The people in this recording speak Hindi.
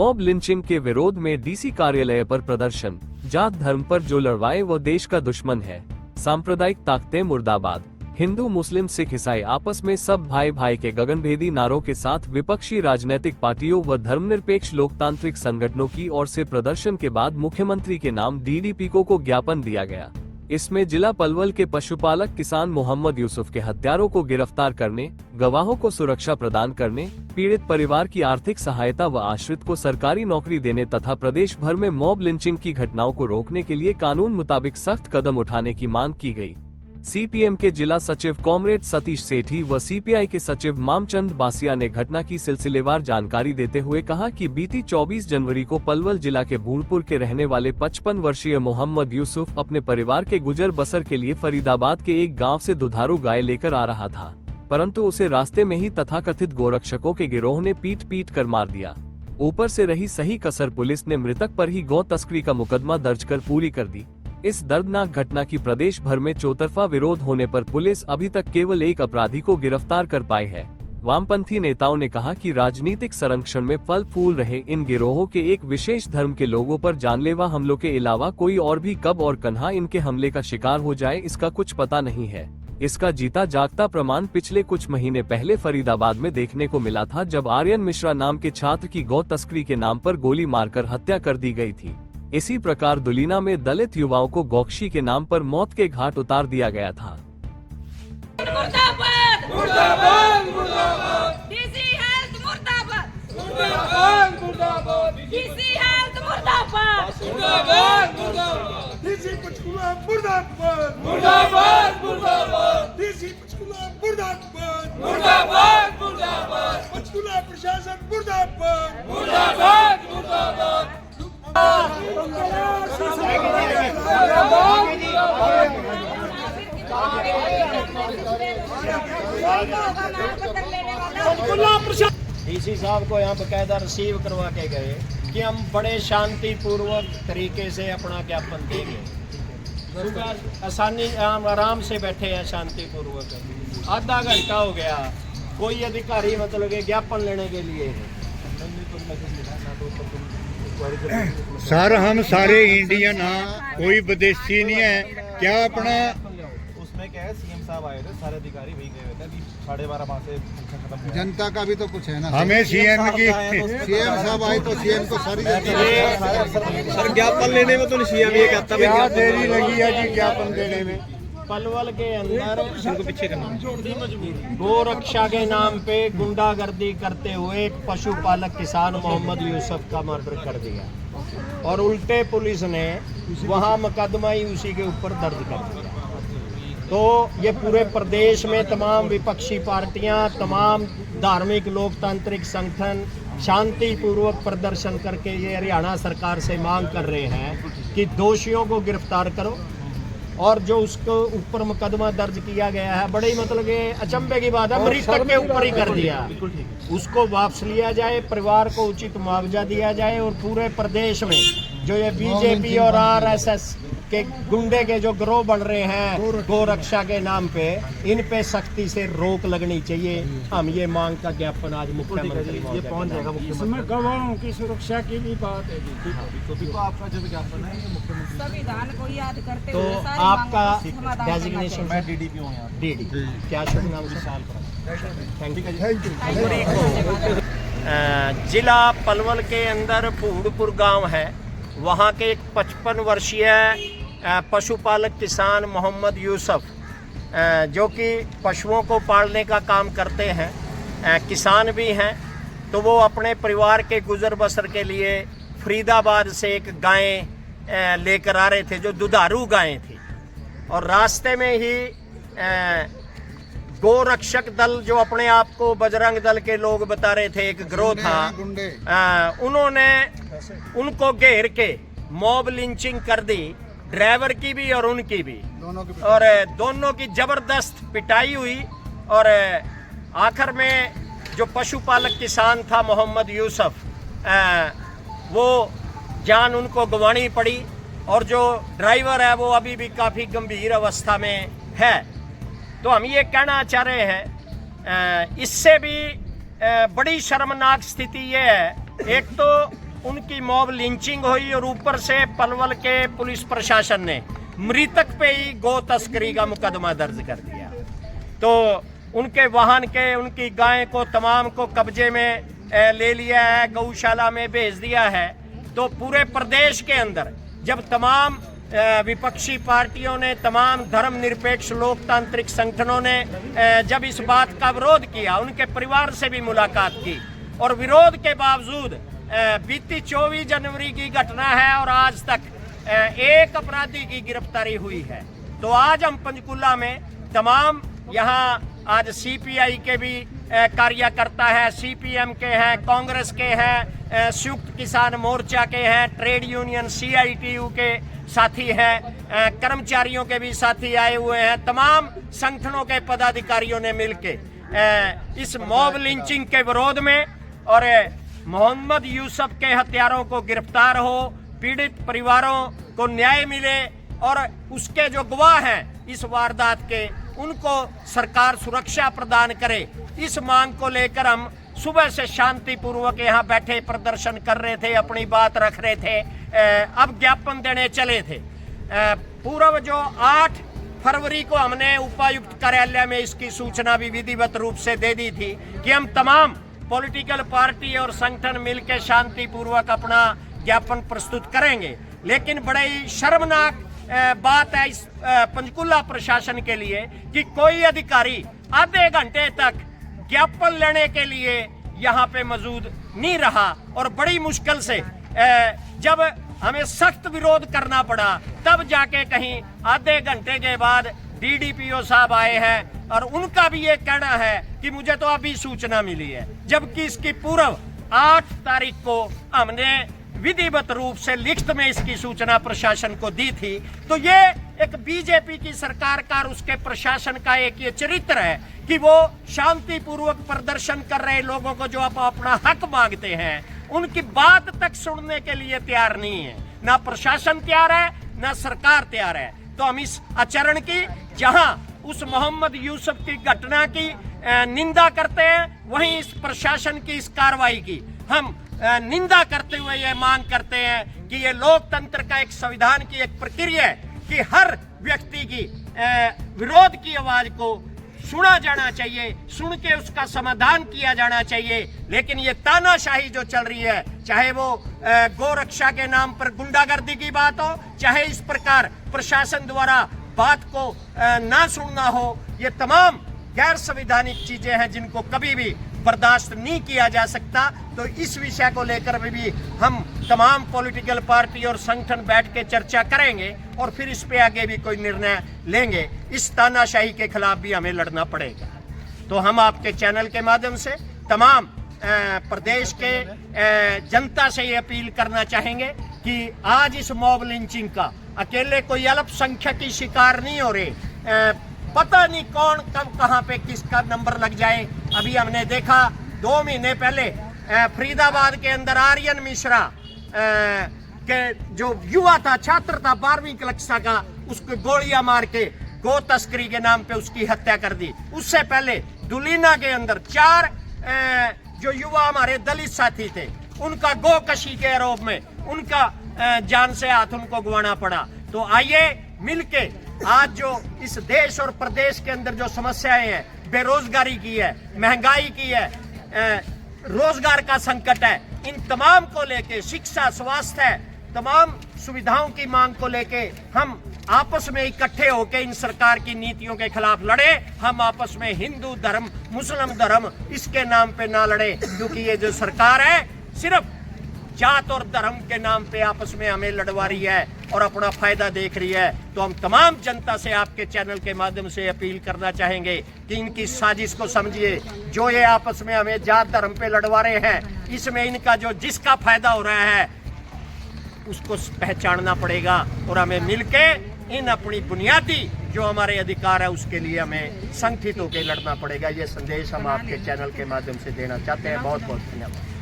मॉब लिंचिंग के विरोध में डीसी कार्यालय पर प्रदर्शन। जात धर्म पर जो लड़वाए वो देश का दुश्मन है। सांप्रदायिक ताकतें मुर्दाबाद। हिंदू मुस्लिम सिख ईसाई आपस में सब भाई भाई के गगनभेदी नारों के साथ विपक्षी राजनीतिक पार्टियों व धर्मनिरपेक्ष लोकतांत्रिक संगठनों की ओर से प्रदर्शन के बाद मुख्यमंत्री के नाम डीडीपीओ को ज्ञापन दिया गया। इसमें जिला पलवल के पशुपालक किसान मोहम्मद यूसुफ के हत्यारों को गिरफ्तार करने, गवाहों को सुरक्षा प्रदान करने, पीड़ित परिवार की आर्थिक सहायता व आश्रित को सरकारी नौकरी देने तथा प्रदेश भर में मॉब लिंचिंग की घटनाओं को रोकने के लिए कानून मुताबिक सख्त कदम उठाने की मांग की गई। सीपीएम के जिला सचिव कॉमरेड सतीश सेठी व सीपीआई के सचिव मामचंद बासिया ने घटना की सिलसिलेवार जानकारी देते हुए कहा कि बीती 24 जनवरी को पलवल जिला के बूढ़पुर के रहने वाले 55 वर्षीय मोहम्मद यूसुफ अपने परिवार के गुजर बसर के लिए फरीदाबाद के एक गांव से दुधारू गाय लेकर आ रहा था, परंतु उसे रास्ते में ही तथाकथित गोरक्षकों के गिरोह ने पीट कर मार दिया। ऊपर से रही सही कसर पुलिस ने मृतक पर ही गौ तस्करी का मुकदमा दर्ज कर पूरी कर दी। इस दर्दनाक घटना की प्रदेश भर में चौतरफा विरोध होने पर पुलिस अभी तक केवल एक अपराधी को गिरफ्तार कर पाई है। वामपंथी नेताओं ने कहा कि राजनीतिक संरक्षण में फल फूल रहे इन गिरोहों के एक विशेष धर्म के लोगों पर जानलेवा हमलों के अलावा कोई और भी कब और कन्हा इनके हमले का शिकार हो जाए इसका कुछ पता नहीं है। इसका जीता जागता प्रमाण पिछले कुछ महीने पहले फरीदाबाद में देखने को मिला था, जब आर्यन मिश्रा नाम के छात्र की गौ तस्करी के नाम पर गोली मारकर हत्या कर दी गई थी। इसी प्रकार दुलीना में दलित युवाओं को गौकशी के नाम पर मौत के घाट उतार दिया गया था। मुर्दाबाद मुर्दाबाद मुर्दाबाद डीसी हेल्थ मुर्दाबाद मुर्दाबाद मुर्दाबाद डीसी हेल्थ मुर्दाबाद मुर्दाबाद मुर्दाबाद डीसी पंचकुला मुर्दाबाद मुर्दाबाद मुर्दाबाद डीसी पंचकुला मुर्दाबाद मुर्दाबाद मुर्दाबाद पंचकुला प्रशासन मुर्दाबाद मुर्दाबाद मुर्दाबाद डीसी साहब को यहाँ बकायदा रिसीव करवा के गए कि हम बड़े शांतिपूर्वक तरीके से अपना ज्ञापन देंगे। आसानी आराम से बैठे हैं शांतिपूर्वक। आधा घंटा हो गया, कोई अधिकारी मतलब के ज्ञापन लेने के लिए सर हम सारे इंडियन हाँ, कोई विदेशी नहीं है। क्या अपना उसमें क्या है, सीएम साहब आए थे, सारे अधिकारी वही गए हुए थे। अभी 12:30 वहाँ से जनता का भी तो कुछ है ना। हमें सीएम की सीएम साहब आए तो सीएम को सारी सर ज्ञापन लेने में तो सीएम ये कहता है क्या देरी लगी है जी ज्ञापन देने में। पलवल के अंदर पीछे गौ रक्षा के नाम पे गुंडागर्दी करते हुए एक पशुपालक किसान मोहम्मद यूसुफ का मर्डर कर दिया और उल्टे पुलिस ने वहां मुकदमा ही उसी के ऊपर दर्ज कर दिया। तो ये पूरे प्रदेश में तमाम विपक्षी पार्टियां, तमाम धार्मिक लोकतांत्रिक संगठन शांतिपूर्वक प्रदर्शन करके ये हरियाणा सरकार से मांग कर रहे हैं कि दोषियों को गिरफ्तार करो और जो उसको ऊपर मुकदमा दर्ज किया गया है, बड़े मतलब के अचंभे की बात है, मृतक के ऊपर ही कर दिया, उसको वापस लिया जाए, परिवार को उचित मुआवजा दिया जाए और पूरे प्रदेश में जो ये बीजेपी और आरएसएस के गुंडे के जो गिरोह बन रहे हैं गौ रक्षा के नाम पे, इन पे सख्ती से रोक लगनी चाहिए। हम ये मांग का ज्ञापन आज मुख्यमंत्री ये पहुंच जाएगा। इसमें गवाहों की सुरक्षा की भी बात है तो आपका जो ज्ञापन है ये मुख्यमंत्री संविधान को याद करते तो हुए आपका डेजिग्नेशन मैं डीडीपीओ हूं यहाँ डीडी क्या शुभ नाम विशाल जिला पलवल के अंदर बूढ़पुर गांव है। वहां के एक 55 वर्षीय पशुपालक किसान मोहम्मद यूसुफ जो कि पशुओं को पालने का काम करते हैं, किसान भी हैं, तो वो अपने परिवार के गुजर बसर के लिए फरीदाबाद से एक गाय लेकर आ रहे थे जो दुधारू गायें थी और रास्ते में ही गौ रक्षक दल जो अपने आप को बजरंग दल के लोग बता रहे थे, एक गिरोह था, उन्होंने उनको घेर के मॉब लिंचिंग कर दी, ड्राइवर की भी और उनकी भी, और दोनों की जबरदस्त पिटाई हुई और आखिर में जो पशुपालक किसान था मोहम्मद यूसुफ, वो जान उनको गंवानी पड़ी और जो ड्राइवर है वो अभी भी काफ़ी गंभीर अवस्था में है। तो हम ये कहना चाह रहे हैं, इससे भी बड़ी शर्मनाक स्थिति ये है, एक तो उनकी मॉब लिंचिंग हुई और ऊपर से पलवल के पुलिस प्रशासन ने मृतक पे ही गौ तस्करी का मुकदमा दर्ज कर दिया। तो उनके वाहन के, उनकी गाय को तमाम को कब्जे में ले लिया है, गौशाला में भेज दिया है। तो पूरे प्रदेश के अंदर जब तमाम विपक्षी पार्टियों ने, तमाम धर्मनिरपेक्ष लोकतांत्रिक संगठनों ने जब इस बात का विरोध किया, उनके परिवार से भी मुलाकात की और विरोध के बावजूद बीती 24 जनवरी की घटना है और आज तक एक अपराधी की गिरफ्तारी हुई है। तो आज हम पंचकुला में तमाम यहाँ आज सीपीआई के भी कार्यकर्ता है, सीपीएम के हैं, कांग्रेस के हैं, संयुक्त किसान मोर्चा के हैं, ट्रेड यूनियन सीआईटीयू के साथी हैं, कर्मचारियों के भी साथी आए हुए हैं। तमाम संगठनों के पदाधिकारियों ने मिलकर इस मॉब लिंचिंग के विरोध में और मोहम्मद यूसुफ के हत्यारों को गिरफ्तार हो, पीड़ित परिवारों को न्याय मिले और उसके जो गवाह हैं इस वारदात के, उनको सरकार सुरक्षा प्रदान करे। इस मांग को लेकर हम सुबह से शांतिपूर्वक यहाँ बैठे प्रदर्शन कर रहे थे, अपनी बात रख रहे थे, अब ज्ञापन देने चले थे। पूर्व जो 8 फरवरी को हमने उपायुक्त कार्यालय में इसकी सूचना भी विधिवत रूप से दे दी थी कि हम तमाम पॉलिटिकल पार्टी और संगठन मिलकर शांतिपूर्वक अपना ज्ञापन प्रस्तुत करेंगे। लेकिन बड़े ही शर्मनाक बात है इस पंचकुला प्रशासन के लिए कि कोई अधिकारी आधे घंटे तक ज्ञापन लेने के लिए यहाँ पे मौजूद नहीं रहा और बड़ी मुश्किल से जब हमें सख्त विरोध करना पड़ा तब जाके कहीं आधे घंटे के बाद डीडीपीओ साहब आए हैं और उनका भी ये कहना है कि मुझे तो अभी सूचना मिली है, जबकि इसकी पूर्व 8 तारीख को हमने विधिवत रूप से लिखित में इसकी सूचना प्रशासन को दी थी। तो ये एक बीजेपी की सरकार का और उसके प्रशासन का एक ये चरित्र है कि वो शांतिपूर्वक प्रदर्शन कर रहे लोगों को जो अपना हक मांगते हैं उनकी बात तक सुनने के लिए तैयार नहीं है। ना प्रशासन तैयार है, ना सरकार तैयार है। तो हम इस आचरण की, जहां उस मोहम्मद यूसुफ की घटना की निंदा करते हैं, वहीं इस प्रशासन की इस कार्रवाई की हम निंदा करते हुए ये मांग करते हैं कि ये लोकतंत्र का एक संविधान की एक प्रक्रिया है कि हर व्यक्ति की विरोध की आवाज को सुना जाना चाहिए, सुन के उसका समाधान किया जाना चाहिए। लेकिन ये तानाशाही जो चल रही है, चाहे वो गोरक्षा के नाम पर गुंडागर्दी की बात हो, चाहे इस प्रकार प्रशासन द्वारा बात को ना सुनना हो, ये तमाम गैर संवैधानिक चीजें हैं जिनको कभी भी बर्दाश्त नहीं किया जा सकता। तो इस विषय को लेकर भी हम तमाम पॉलिटिकल पार्टी और संगठन बैठ के चर्चा करेंगे और फिर इस पे आगे भी कोई निर्णय लेंगे। इस तानाशाही के खिलाफ भी हमें लड़ना पड़ेगा। तो हम आपके चैनल के माध्यम से तमाम प्रदेश के जनता से ये अपील करना चाहेंगे कि आज इस मॉब लिंचिंग का अकेले कोई अल्पसंख्यक की शिकार नहीं हो रहे। पता नहीं कौन कब कहां पे किसका नंबर लग जाए। अभी हमने देखा 2 महीने पहले फरीदाबाद के अंदर आर्यन मिश्रा के जो युवा था, छात्र था 12वीं कक्षा का, उसको गोलियां मार के गौ तस्करी के नाम पे उसकी हत्या कर दी। उससे पहले दुलीना के अंदर 4 जो युवा हमारे दलित साथी थे, उनका गौ कशी के आरोप में उनका जान से हाथ उनको गंवाना पड़ा। तो आइए मिलके आज जो इस देश और प्रदेश के अंदर जो समस्याएं हैं, बेरोजगारी की है, महंगाई की है, रोजगार का संकट है, इन तमाम को लेके, शिक्षा, स्वास्थ्य, तमाम सुविधाओं की मांग को लेके हम आपस में इकट्ठे होकर इन सरकार की नीतियों के खिलाफ लड़े। हम आपस में हिंदू धर्म, मुस्लिम धर्म इसके नाम पे ना लड़े, क्योंकि ये जो सरकार है सिर्फ जात और धर्म के नाम पे आपस में हमें लड़वा रही है और अपना फायदा देख रही है। तो हम तमाम जनता से आपके चैनल के माध्यम से अपील करना चाहेंगे कि इनकी साजिश को समझिए। जो ये आपस में हमें जात धर्म पे लड़वा रहे हैं, इसमें इनका जो जिसका फायदा हो रहा है उसको पहचानना पड़ेगा और हमें मिलके इन अपनी बुनियादी जो हमारे अधिकार है उसके लिए हमें संगठित होकर लड़ना पड़ेगा। ये संदेश हम आपके चैनल के माध्यम से देना चाहते हैं। बहुत बहुत धन्यवाद।